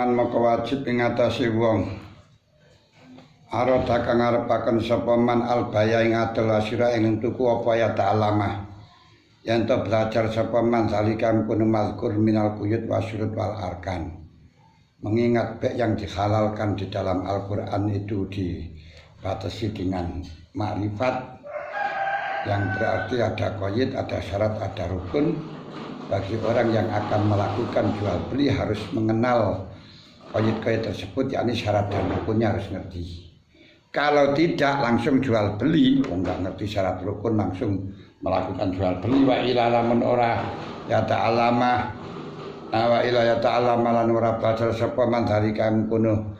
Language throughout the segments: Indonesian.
man maka wajib ing atase wong arada kang ngarepaken sapa man albaya ing adol asira ing tuku apa ya ta'alama yen to belajar sapa man salikam kuno mazkur minal quyut wasyurut wal arkan mengingat bek yang dihalalkan di dalam Al-Qur'an itu dibatasi dengan makrifat yang berarti ada qaid, ada syarat, ada rukun. Bagi orang yang akan melakukan jual beli harus mengenal qaid-qaid tersebut, yakni syarat dan rukunnya harus ngerti. Kalau tidak langsung jual beli, enggak ngerti syarat rukun langsung melakukan jual beli. Wa ila lamun ora ya ta'alama wa ila ya ta'alama lan ora badal sapa man dari kang kuno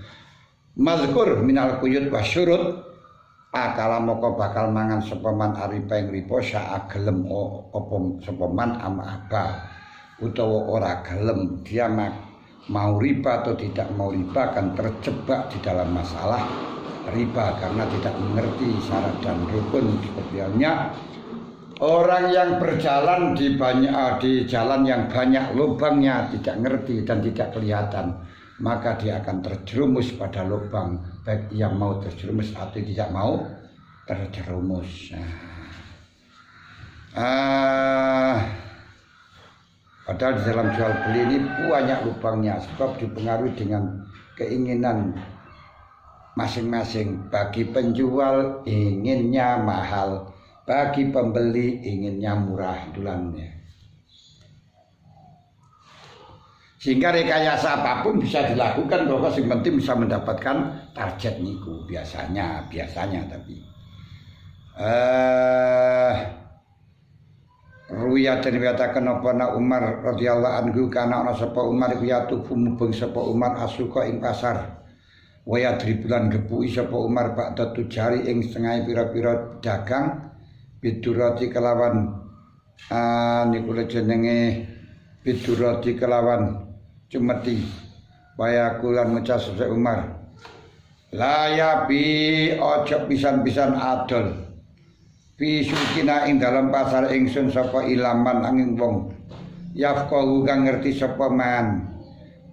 mazkur minal quyut wasyurut akala moko bakal mangan sapa man aripa ing ripo sak gelem apa sapa man apa utawa ora gelem dia mau riba atau tidak mau riba akan terjebak di dalam masalah riba karena tidak mengerti syarat dan rukun. Seperti halnya orang yang berjalan di jalan yang banyak lubangnya tidak ngerti dan tidak kelihatan, maka dia akan terjerumus pada lubang, baik yang mau terjerumus atau tidak mau terjerumus. Padahal di dalam jual beli ini banyak lubangnya, sebab dipengaruhi dengan keinginan masing-masing. Bagi penjual inginnya mahal, bagi pembeli inginnya murah dulannya. Sehingga rekayasa apapun bisa dilakukan bahwa yang penting bisa mendapatkan target niku biasanya tapi ruya dan dikatakan apa Umar radhiyallahu anhu kana ana sapa Umar iku yatufu mubeng sapa Umar asuka ing pasar waya dribulan gepuki sapa Umar ba'da tujari ing setengah pira-pira dagang bidurati kelawan niku jenenge bidurati kelawan cumeti waya kulan ngucap sapa Umar la ya bi ojo pisan-pisan adol fi sukina ing dalam pasar ingsun sapa ilaman angin wong yafqahu kang ngerti sapa man.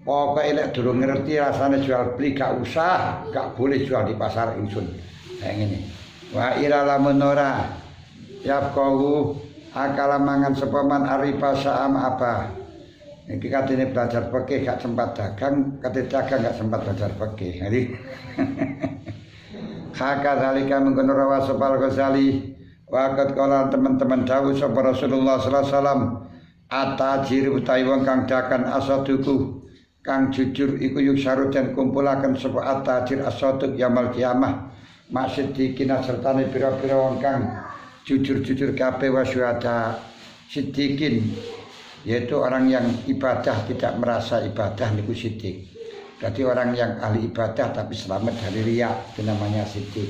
Pokoke lek durung ngerti rasane jual beli gak usah, gak boleh jual di pasar ingsun. Kayak ngene. Wa ila lamun ora yafqahu akala mangan sapa man arifa sa'am apa. Iki katene belajar fikih gak sempat dagang, katene dagang gak sempat belajar fikih. Jadi haka zalika mengkono rawa sapa Ghazali waqat kala teman-teman dawuh sapa Rasulullah sallallahu alaihi wasallam atajir utawi wong kang dakan asaduku kang jujur iku yuk syarut dan kumpulaken sapa atajir asaduk yaumul kiamah maksud dikina sertane pira-pira wong kang jujur-jujur kabeh wasyuhada siddiqin, yaitu orang yang ibadah tidak merasa ibadah niku siddiq. Berarti orang yang ahli ibadah tapi selamat dari riya, itu namanya siddiq.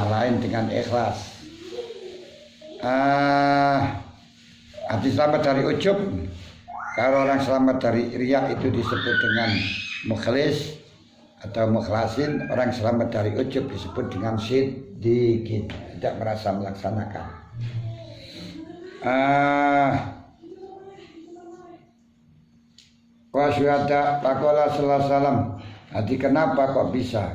Lain dengan ikhlas. Arti selamat dari ujub. Kalau orang selamat dari riya itu disebut dengan mukhlis atau mukhlasin. Orang selamat dari ujub disebut dengan siddiqin, tidak merasa melaksanakan. Wasyuhada pakola sallallahu salam. Hati kenapa kok bisa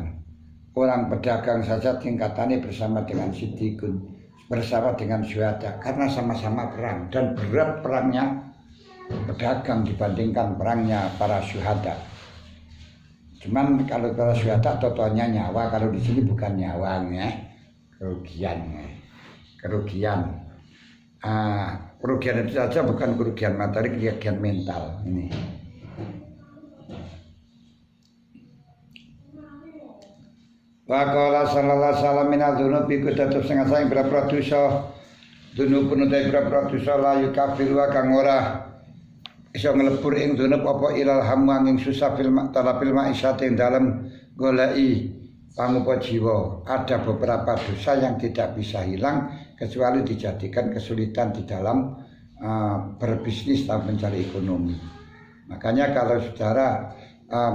orang pedagang saja tingkatannya bersama dengan siddiqun, bersama dengan syuhada, karena sama-sama perang dan berat perangnya pedagang dibandingkan perangnya para syuhada. Cuman kalau para syuhada totalnya nyawa, kalau di sini bukan nyawanya, kerugian. Kerugian itu saja bukan kerugian materi, kerugian mental ini. Wa qala sallallahu alaihi wasallam min adzunub iku tetep sing asing berapa dosa dunupun utai berapa dosa la yukafir wa kang ora iso nglebur ing dunub apa ilal hamu ing susah fil talafil ma'isyat ing dalem goleki pangupa jiwa. Ada beberapa dosa yang tidak bisa hilang kecuali dijadikan kesulitan di dalam berbisnis atau mencari ekonomi. Makanya kalau saudara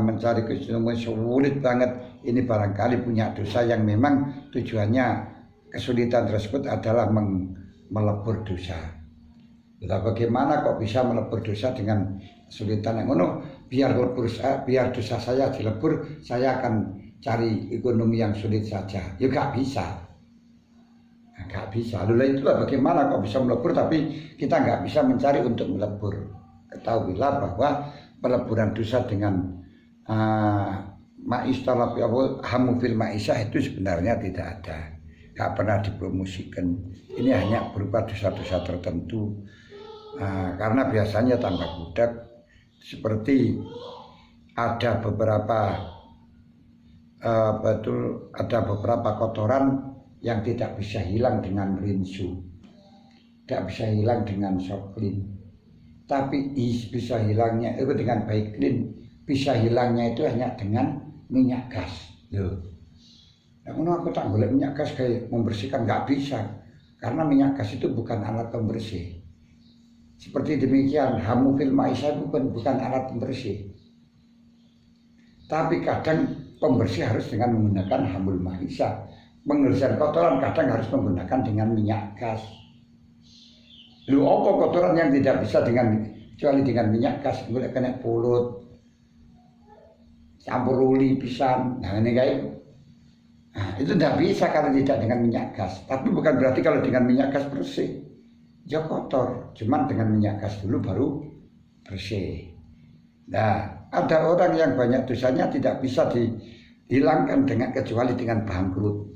mencari kesulitan sulit banget, ini barangkali punya dosa yang memang tujuannya kesulitan tersebut adalah melebur dosa. Bagaimana kok bisa melebur dosa dengan kesulitan yang ngono? biar dosa saya dilebur, saya akan cari ekonomi yang sulit saja. Ya gak bisa. Gak bisa. Lalu itulah bagaimana kok bisa melebur tapi kita gak bisa mencari untuk melebur. Ketahuilah bahwa peleburan dosa dengan hamu fil ma'isyah itu sebenarnya tidak ada. Gak pernah dipromosikan. Ini hanya berupa dosa-dosa tertentu. Karena biasanya tambah budak seperti ada beberapa kotoran yang tidak bisa hilang dengan rinso, tidak bisa hilang dengan soft clean, tapi bisa hilangnya itu dengan baik clean, bisa hilangnya itu hanya dengan minyak gas. Loh, aku tak boleh minyak gas kayak membersihkan, nggak bisa, karena minyak gas itu bukan alat pembersih. Seperti demikian, hamu fil ma'isyah bukan alat pembersih. Tapi kadang pembersih harus dengan menggunakan hamul ma'isyah. Pembersihan kotoran kadang harus menggunakan dengan minyak gas. Lu apa kotoran yang tidak bisa kecuali dengan minyak gas, boleh kena pulut, campur uli pisan. Nah ini kayak itu tidak bisa kalau tidak dengan minyak gas. Tapi bukan berarti kalau dengan minyak gas bersih. Ya kotor, cuman dengan minyak gas dulu baru bersih. Nah, ada orang yang banyak dosanya tidak bisa dihilangkan kecuali dengan bangkrut.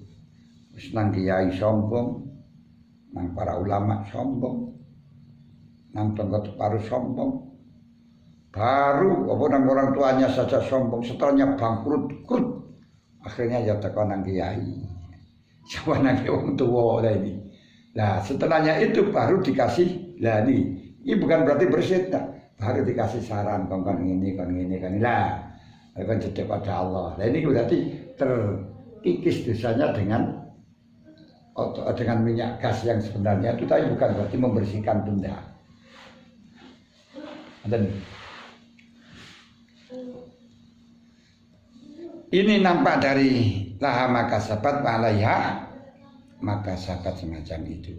Terus nang kiai sombong, nang para ulama sombong, nang tonggo baru sombong, baru nang orang tuanya saja sombong, setelahnya bangkrut, akhirnya ya teko nang kiai. Siapa nang wong tua lah ini. Nah setelahnya itu baru dikasih, lah ini bukan berarti bersih, baru dikasih saran kon ini lah, kan jadi pada Allah. Nah ini berarti terkikis dosanya dengan minyak gas yang sebenarnya itu, tapi bukan berarti membersihkan tunda. Dan ini nampak dari laha maka sabat alaiha maka sabat semacam itu.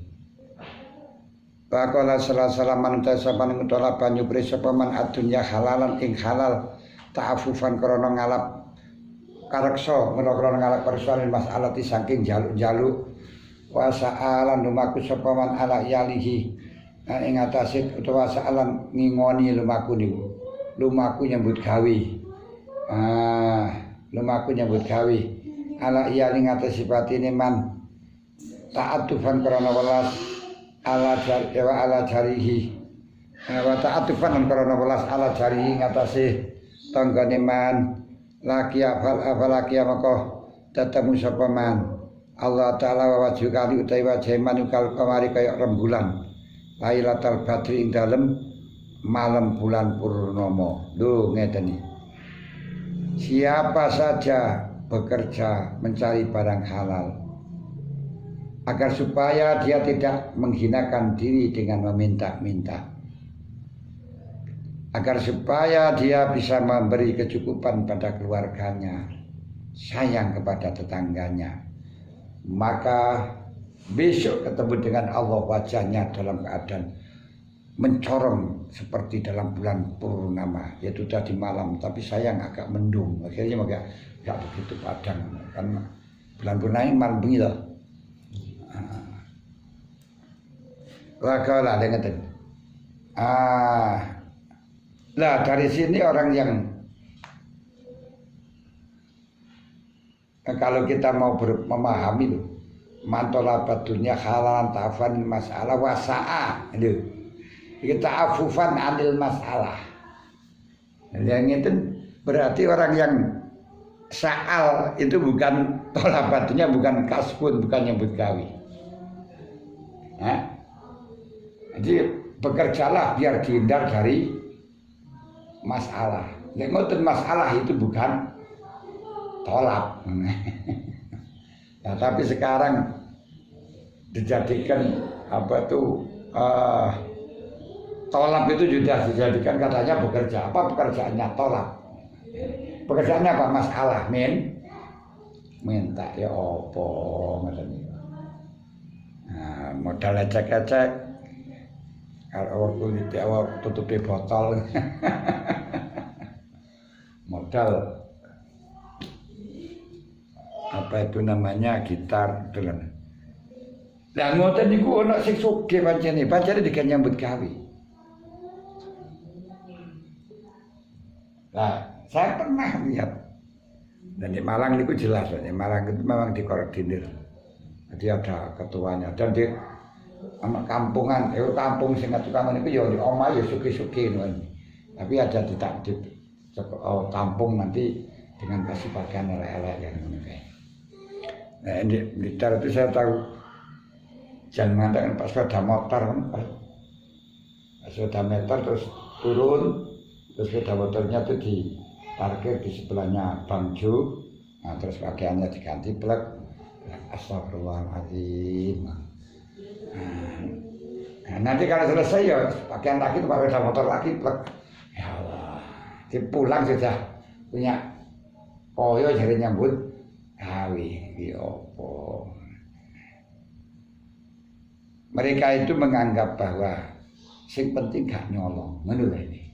Baqala sallallahu manuta saban ngutola banyu presepaman adunya halalan ing halal ta'afufan krana ngalap kareksa krana ngalap persoalan masalati saking jaluk-jaluk wa sa'alan lumaku sapaman ala yalihi ing atase utawa sa'alan ngingoni lumaku niku lumaku nyambut gawe lumaku nyambut gawe ala iyali ngatasi batine man ta'atufan karena welas ala jarihi wa ta'atufan karena welas ala jarihi ngatasi tanggane man laki afalaki maka tatamu sapa man Allah taala wa wajhu kali utawi wajah manukal kamari kaya rembulan lailatul badri ing dalem malam bulan purnama. Lho ngeten iki. Siapa saja bekerja mencari barang halal agar supaya dia tidak menghinakan diri dengan meminta-minta, agar supaya dia bisa memberi kecukupan pada keluarganya, sayang kepada tetangganya, maka besok ketemu dengan Allah wajahnya dalam keadaan mencorong seperti dalam bulan purnama, yaitu tadi malam, tapi sayang agak mendung, akhirnya agak begitu padang, karena bulan purnama malam bengi loh. Wakala dengan lah dari sini orang yang kalau kita mau memahami loh, mantola batunya halalan tafan masalah wasa'a itu kita afufan anil masalah. Yang itu berarti orang yang sa'al itu bukan tolak batunya, bukan kasbun, bukan nyebut gawi. Jadi bekerjalah biar dihindar dari masalah. Nek ngoten masalah itu bukan tolak. Nah, tapi sekarang dijadikan apa tuh tolak itu sudah dijadikan katanya bekerja. Apa pekerjaannya? Tolak. Pekerjaannya apa? Masalah minta ya apa ngoten iki. Nah, modal ecek-ecek kalau kulit awak tutupi botol. modal apa itu namanya gitar dolan. Lah ngoten niku ana sing sugih pancene dikan nyambut gawe. Nah, saya pernah lihat dan di Malang niku jelas, di Malang itu memang dikoordinir. Jadi ada ketuanya dan di kampungan, kampung sing tukang niku ya di omah ya sugih-sugih ngono. Tapi ada di kampung nanti dengan kasih pakaian elek-elek yang ngono kae. Nah, di Blitar itu saya tahu jangan mengatakan pas sepeda motor kan, pas sepeda motor terus turun, terus sepeda motornya itu diparkir di sebelahnya Bangju, nah, terus pakaiannya diganti plek, astagfirullahaladzim. Nah, nanti kalau selesai ya pakaian lagi pakai sepeda motor lagi plek, ya Allah, pulang sudah punya koyo jadi nyambut gawe ya apa. Mereka itu menganggap bahwa sing penting gak nyolong, ngono ini.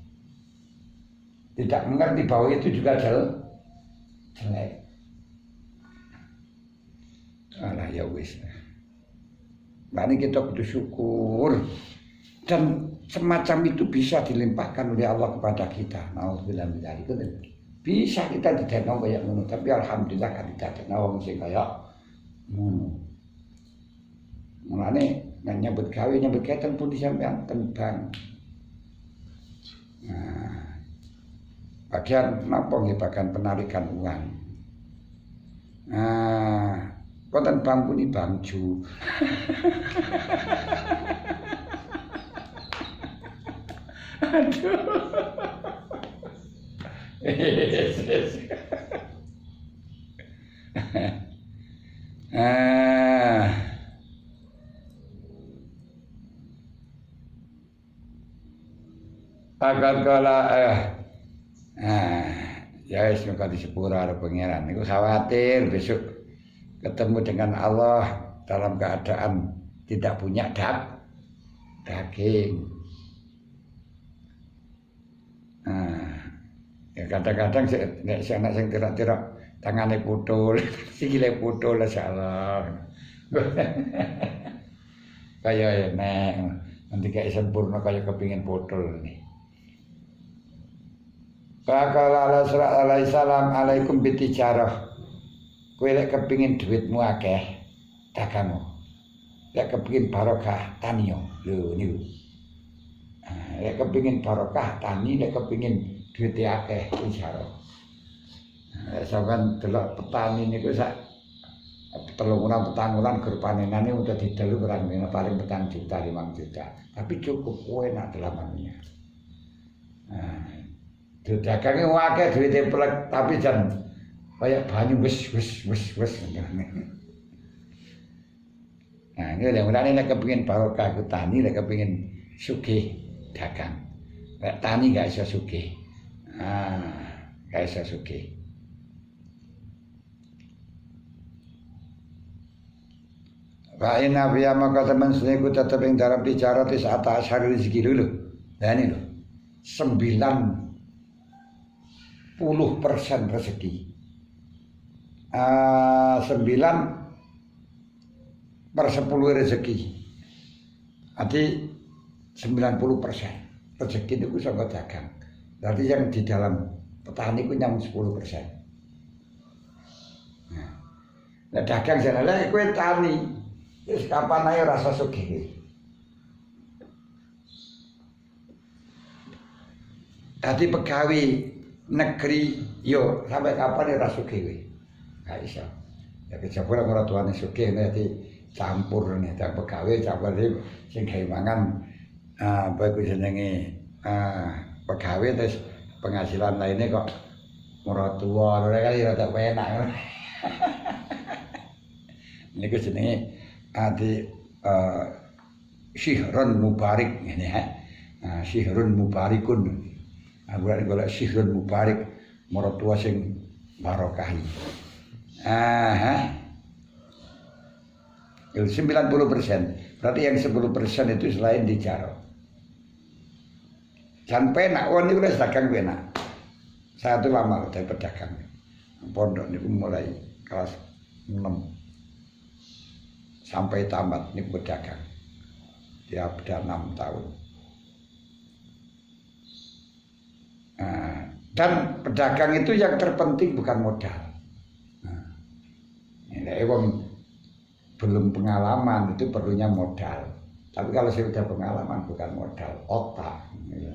Tidak mengerti bahwa itu juga jelek. Alah ya wis. Mari kita kudu syukur dan semacam itu bisa dilimpahkan oleh Allah kepada kita. Nauzubillah min dzalik. Bisa kita didekno kaya ngono, tapi alhamdulillah kan tidak ada wong sing kaya ngono. Mulane nek nyambut gawe pun disampean tentang. Nah, bagian napa nggih bagian penarikan uang. Nah, konten bang puni Bangju. Aduh. Akan kala ya wis mengko disepura karo pangeran niku khawatir besok ketemu dengan Allah dalam keadaan tidak punya daging. Ya kadang-kadang nek anak sing tirak-tirak tangane putul, sikile putul insyaallah. Kaya enek nanti kayak sempurna kaya kepingin putul nih. Fakala alaihi salam alaikum bitijarah. Kowe lek kepingin duitmu akeh, dagangmu. Lek kepingin barokah taniyo. Lho niku. Lek kepingin barokah tani, lek kepingin duit akeh isyarah. Sampeyan delok petani niku sak 3 wulan petang wulan gur panenane udah didelu kurang paling 4 juta 5 juta. Tapi cukup kowe nak delamannya. Dagangnya akeh duwite plek tapi jan kaya banyu wis. Nah, ini mulane nek kepengin barokah ku tani, nek kepengin sugih dagang. Nek tani gak iso sugih. Gak iso sugih. Wa inna biya maka teman seniku tetep ing dalam bicara tis atas hari rezeki dulu. Nah ini loh 90% rezeki. 9/10 rezeki. Arti 90% rezeki itu saka dagang. Berarti yang di dalam petani ku nyam 10%. Nah, dagang jenenge kowe tani. Wis kapan ae rasa sugih. Dadi pegawai negeri yo sampai kapan ya rasa sugih kowe. Gak iso. Ya kejaba ora tuane sugih dadi campur nih, tak pegawai campur sing gawe mangan apa iku jenenge pegawai terus penghasilan lainnya kok murah tua, ora kali rada enak. Niku jenenge syihrun mubarik ngene ya. Syihrun mubarikun. Golek syihrun mubarik murah tua sing barokahi. 90%. Berarti yang 10% itu selain dijaro. Jan penak wong niku wis dagang penak. Saya itu lama dari pedagang. Pondok niku mulai kelas 6 sampai tamat niku pedagang. Dia sudah 6 tahun. Nah, dan pedagang itu yang terpenting bukan modal. Nah, ini belum pengalaman itu perlunya modal. Tapi kalau sudah pengalaman bukan modal, otak ya,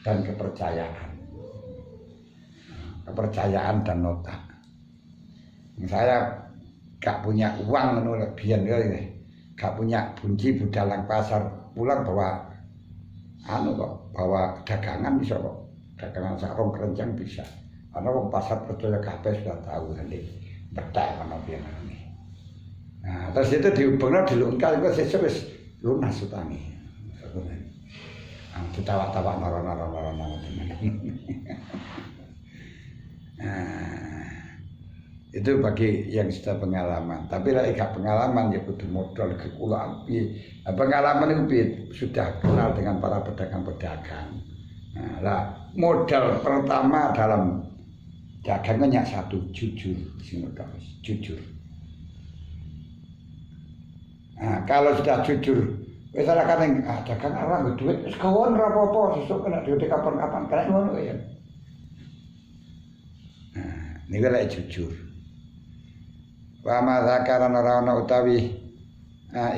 dan kepercayaan. Kepercayaan dan otak. Saya gak punya uang menurut biyen gak punya bunci budalang pasar, pulang bawa bawa dagangan bisa kok. Dagangan sarung kerencang bisa. Karena wong pasar percaya kabeh sudah tahu nanti betak mana biyen. Nah, terus itu dihubungno dilungkal kok sesuk wis lunas utange. Ditawa-tawa nara-nara tenan. Nah, itu bagi yang sudah pengalaman. Tapi lek gak pengalaman ya kudu modal kekulaan piye. Nah, pengalaman itu sudah kenal dengan para pedagang-pedagang. Nah, lah modal pertama dalam dagangnya satu, jujur, jujur. Nah, kalau sudah jujur, wis ora kan dagang ora nggo duit, wis kawon ora apa-apa, sesuk kena duit kapan-kapan, kan ngono ya. Nah, niku lek jujur. Wa ma zakaran ora ana utawi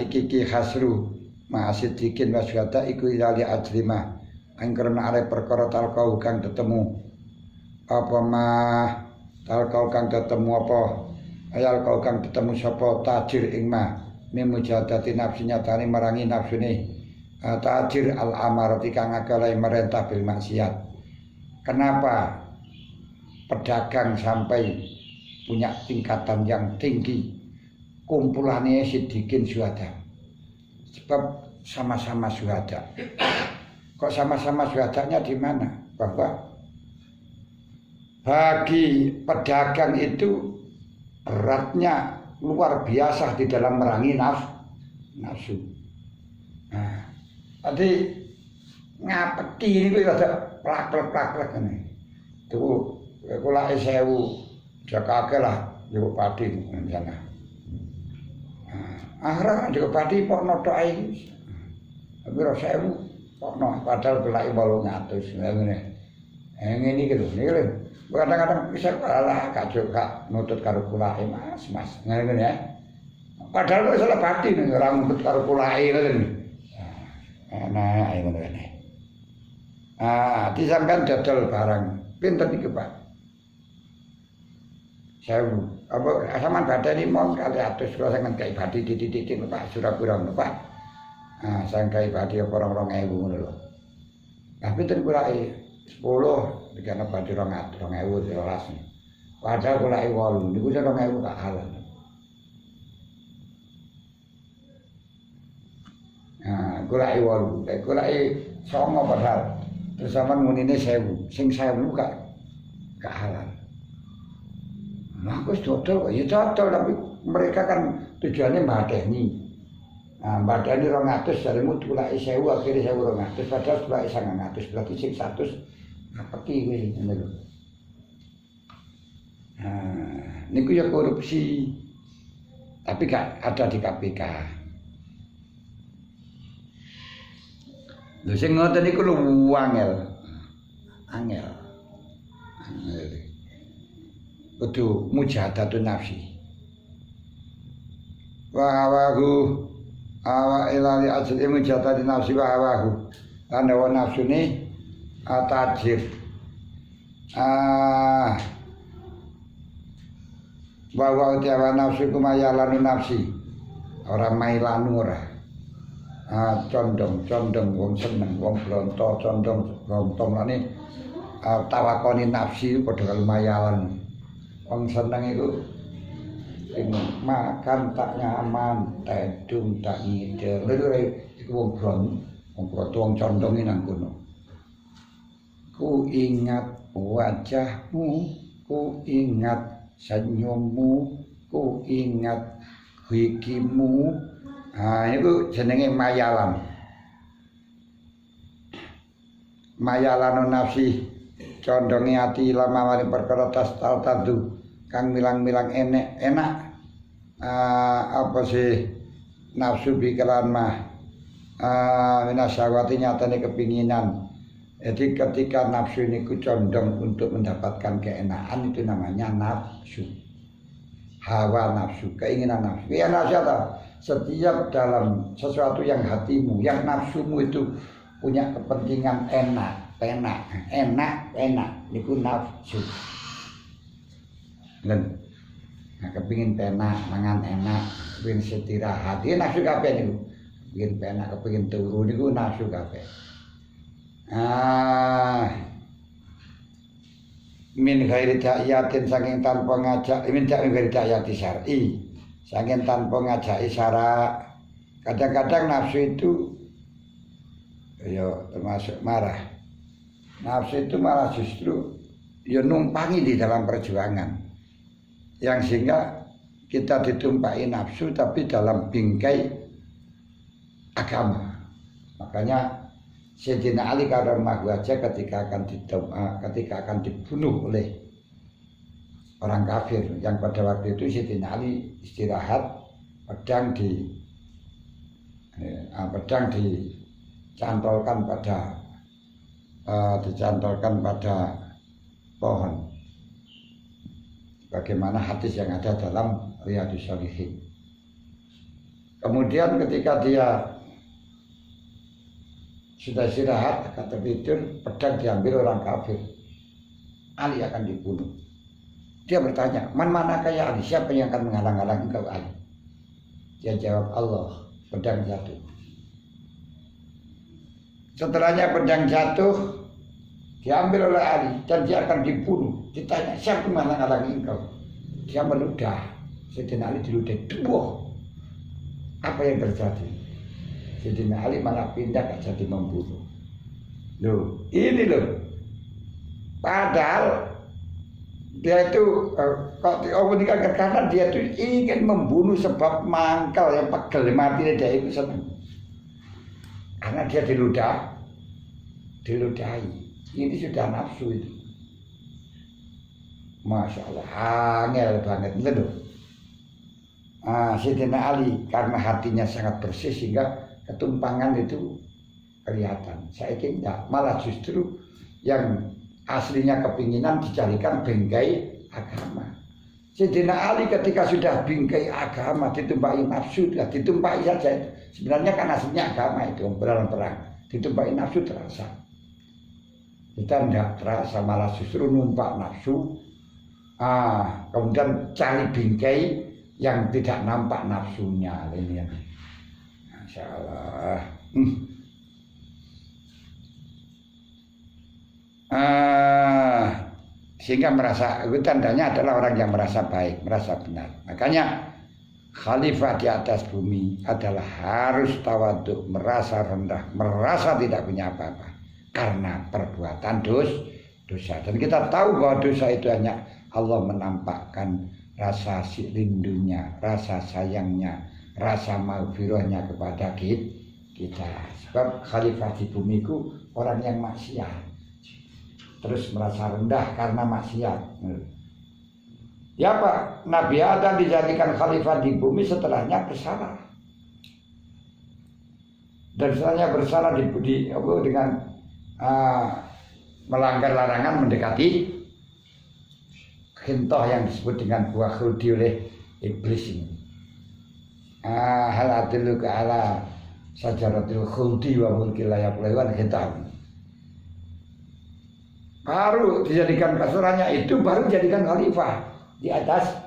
iki khasru ma'asidikin wasyata iku ilali ajrimah angkerna arep perkara talkau kang ketemu apa mah talkau kang ketemu apa ayal kau kang ketemu sapa tajir ing mah mimujadati nafsinya tani merangi nafsune tajir al amarati kang akalai merentah bil maksiat. Kenapa pedagang sampai punya tingkatan yang tinggi? Kumpulannya sidikin syuhada. Sebab sama-sama syuhada. Kok sama-sama syuhadanya di mana? Bahwa bagi pedagang itu beratnya luar biasa di dalam merangi nafsu. Nah, tadi ngapeti ini ada plak-plak ini. Tuh, kula 1000 jakake lah yo padi nang sana. Akhirnya juga padi pokno tok iki. Piro 1000 pokno padahal belai 800 ngene. Ngene iki lho, niki lho. Kadang-kadang bisa kalah gak nutut karo kulae Mas. Ngene ya. Padahal kok salah padi ora nutut karo kulae ngono. Nah, ayo ngene. Disampean dodol barang. Pinten iki, Pak? 1000. Apa sampean badani mon kali atus kula sing ngkai badi titik-titik Pak Surabaya Pak. Saya ngkai badi apa 2000 ngono lho. Lah pinten kulae? 10 dikene badi 2000 13. Padahal kulae 8 niku 2000 tak halal. Kulae 8, kulae 9 padahal. Terus sampean munine 1000, sing 1000 gak halal. Nah, aku dodol, ya dodol, tapi mereka kan tujuannya mbadani. Nah, mbadani 200, jarimu kulai 1000, akhirnya 1200, padahal kulai 900, berarti sing 100 ngapeki ini, ini lho. Nah, ini ya korupsi, tapi gak ada di KPK. Lho sing ngoten niku lho angel. Kudu mujahadatun nafsi. Wa hawahu awa ilali ajli mujahadatun nafsi wa hawahu. Lan hawa nafsune tajir. Wa tiawa nafsi kumayalanu nafsi. Ora mailanu ora. Condong wong seneng, wong bronto condong brontong lane tawakoni nafsi padha karo mayalan. Wong seneng itu makan tak nyaman, tedung tak ngidel. Iku wong bronto wong condongi nang kono. Ku ingat wajahmu, ku ingat senyummu, ku ingat gigimu. Itu jenenge mayalan. Mayalan nafsi condongi ati lama maring perkara tastal tadu kang milang-milang enak apa sih nafsu pikiran mah minasyawati nyatane kepinginan. Jadi ketika nafsu ini condong untuk mendapatkan keenakan itu namanya nafsu. Hawa nafsu, keinginan nafsu. Ya nafsu setiap dalam sesuatu yang hatimu, yang nafsumu itu punya kepentingan enak. Niku nafsu. Len. Nah, kepingin penak, mangan enak, kepingin istirahat. Ini nafsu kabeh niku. Kepingin penak, kepingin turu niku nafsu kabeh. Min ghairi ta'yatin saking tanpa ngajak, min ghairi ta'yati syar'i, saking tanpa ngajak isyarat. Kadang-kadang nafsu itu termasuk marah. Nafsu itu malah justru numpangi di dalam perjuangan, yang sehingga kita ditumpaki nafsu tapi dalam bingkai agama. Makanya Sayyidina Ali karramallahu wajhahu ketika akan dibunuh oleh orang kafir, yang pada waktu itu Sayyidina Ali istirahat, pedang dicantolkan pada pohon. Bagaimana hadis yang ada dalam Riyadhus Shalihin. Kemudian ketika dia sudah istirahat, akan tertidur, pedang diambil orang kafir. Ali akan dibunuh. Dia bertanya, mana kaya Ali? Siapa yang akan menghalang-halangi engkau Ali? Dia jawab, Allah. Pedang jatuh. Setelahnya pedang jatuh, diambil oleh Ali dan dia akan dibunuh. Ditanya, siapa yang menghalang-halangi engkau? Dia meludah. Sayyidina Ali diludah. Duh, apa yang terjadi? Sayyidina Ali malah pindah ke jadi membunuh. Ini padahal dia itu karena dia itu ingin membunuh sebab mangkal yang pegel mati dia itu senang. Karena dia diludahi. Ini sudah nafsu itu. Masya Allah, angel banget lho. Sayyidina Ali karena hatinya sangat bersih sehingga ketumpangan itu kelihatan. Saya kira malah justru yang aslinya kepinginan dicarikan bingkai agama. Sayyidina Ali ketika sudah bingkai agama ditumpaki nafsu, ditumpaki saja. Sebenarnya kan aslinya agama itu perang, ditumpaki nafsu terasa. Kita tidak terasa, malah justru numpak nafsu. Kemudian cari bingkai yang tidak nampak nafsunya. Ini ya. Masya Allah. Sehingga merasa, itu tandanya adalah orang yang merasa baik, merasa benar. Makanya khalifah di atas bumi adalah harus tawaduk, merasa rendah, merasa tidak punya apa-apa karena perbuatan dosa. Dan kita tahu bahwa dosa itu hanya Allah menampakkan rasa rindunya, rasa sayangnya, rasa maghfirahnya kepada kita. Sebab khalifah di bumi itu orang yang maksiat, terus merasa rendah karena maksiat. Ya Pak, Nabi Adam dijadikan khalifah di bumi setelahnya bersalah. Dan setelahnya bersalah dengan melanggar larangan mendekati hintoh yang disebut dengan buah khuldi oleh iblis ini. Hal adilluka ala sajaratil khuldi wa mulki la yablughan hitam. Baru dijadikan kasarannya itu baru dijadikan khalifah di atas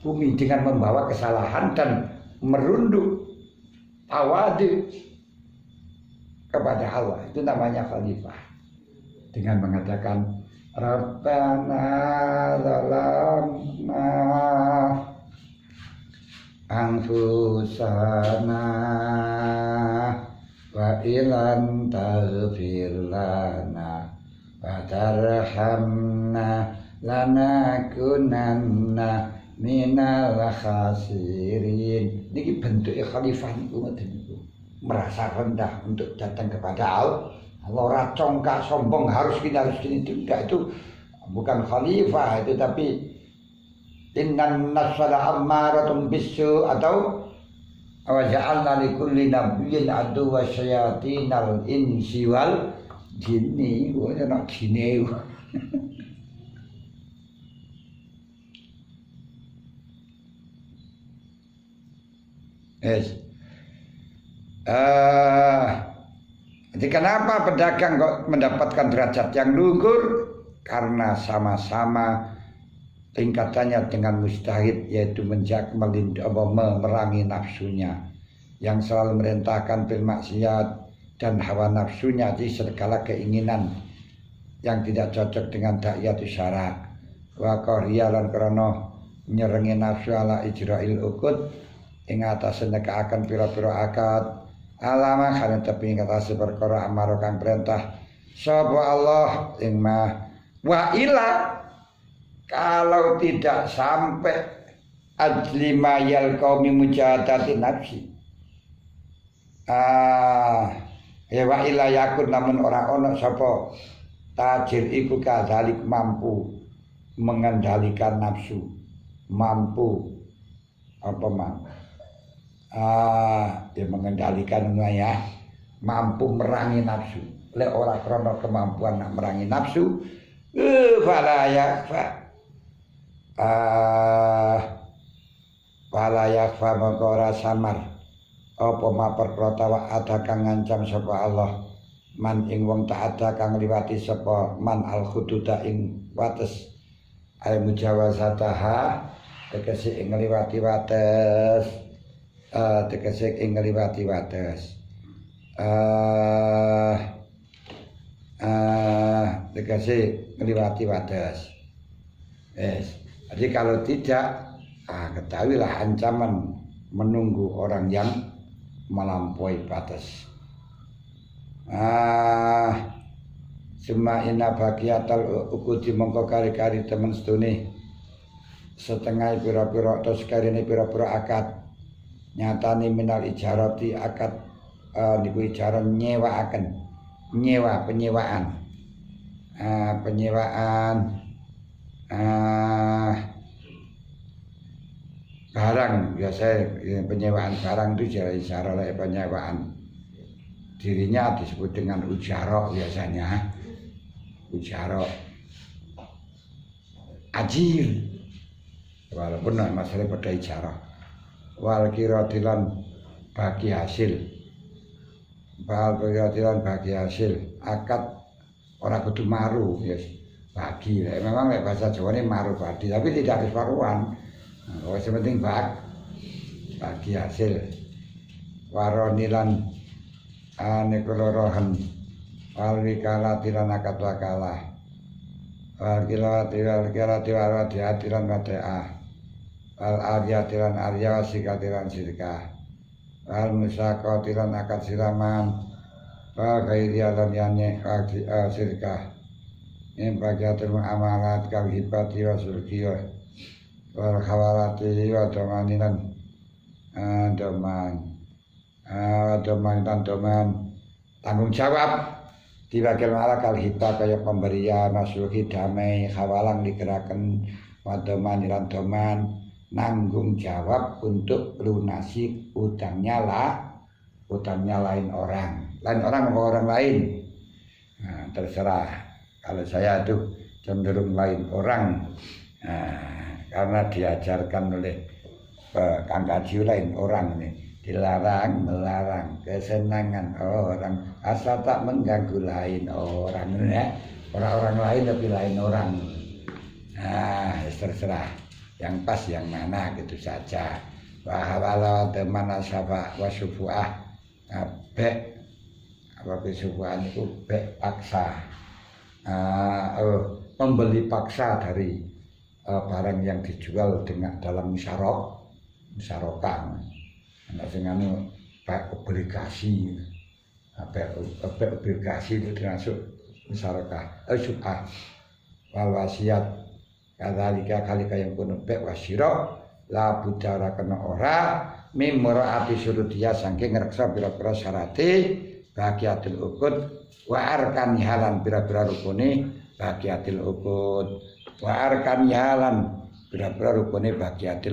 bumi dengan membawa kesalahan dan merunduk tawadu kepada Allah. Itu namanya khalifah. Dengan mengatakan Rabbana zalamna anfusana wa ilan taghfir lana wa tarhamna lanakunanna minal khasirin. Niki bentuk khalifah niku ngoten niku. Merasa rendah untuk datang kepada lora congkak sombong harus gini tidak, itu bukan khalifah itu, tapi innan nafsala ammaratun bisu, atau wa ja'alna likulli nabiyyin aduwwa syayatinal insi wal jinni. Ana jinne. Yes. Jadi kenapa pedagang kok mendapatkan derajat yang luhur? Karena sama-sama tingkatannya dengan mujtahid, yaitu memerangi nafsunya yang selalu merintahkan bil maksiat dan hawa nafsunya di segala keinginan yang tidak cocok dengan dakwah syara. Wa qariyalan krana nyerengi nafsu ala ijra'il uqud ing atase nekaaken pira-pira akad alama karen tepi ing atase perkara amaro kang perintah sapa Allah ing wa ila, kalau tidak sampai ajlima yal qaumi mujahadati nafsi. Ya wa ila yakun, namun ora ono sapa tajir iku kadzalik mampu mengendalikan nafsu, mampu apa ya mengendalikan ya, mampu merangi nafsu. Lek ora krana kemampuan nak merangi nafsu, fala yakfa mongko ora samar apa ma perkara ada kang ngancam sapa Allah man ing wong tak ada kang liwati sapa man al hududa ing wates al mujawazataha, tegese ing ngliwati wates, tegese ing ngliwati wates, tegese ngliwati wates. Jadi kalau tidak, ketahuilah ancaman menunggu orang yang melampaui batas. Suma inna bagiatal ukudi mongko kari-kari temen sedune setengah pira-pira atau sekarine pira-pira akad nyatani minal ijarati akad niku ijarah penyewaan barang. Biasa penyewaan barang itu ijarah oleh penyewaan dirinya disebut dengan ujarah, biasanya ujarah ajir, walaupun masalah pada ijarah. Wal kiratilan bagi hasil, akad orang kudu maru, yes. Bagi, memang bahasa Jawa ini maru badi, tapi tidak harus paruan. Yang penting bagi hasil. Waronilan anekulorohan wal wikalatilan akad wakalah wal kilatilan wadihatilan wade'ah wal aryatilan arya wasikatilan sirkah wal musakotilan akad siraman wal gairialan yane sirkah ini bagiatul mu'amalat kawhibati wa surkiyah wal khawalati wa domaninan doman tanggung jawab diwakil malakal hibah kaya pemberian masluhi damai khawalang digerakkan wadoman ilan doman nanggung jawab untuk lunasi utangnya lain orang apa orang lain. Terserah, kalau saya itu cenderung lain orang, karena diajarkan oleh Kang Kaji lain orang nih, dilarang melarang kesenangan orang asal tak mengganggu lain orang ya, orang lain lebih lain orang. Terserah yang pas yang mana gitu saja. Wahawala teman asaba wasufuah bek apa kesufuan itu bek paksa, pembeli paksa dari barang yang dijual dengan dalam musyarakah. Anak sing anu obligasi, obligasi itu termasuk musyarakah. Syubhah wal wasiat kadzalika kalika yang kuno bek wasira la budara kena ora mimraati syurutiya saking ngreksa pira-pira syarate bagiatil ukut wa arkani halan pira-pira rukune bagiatil ukut wa arkani halan pira-pira rukune bagiatil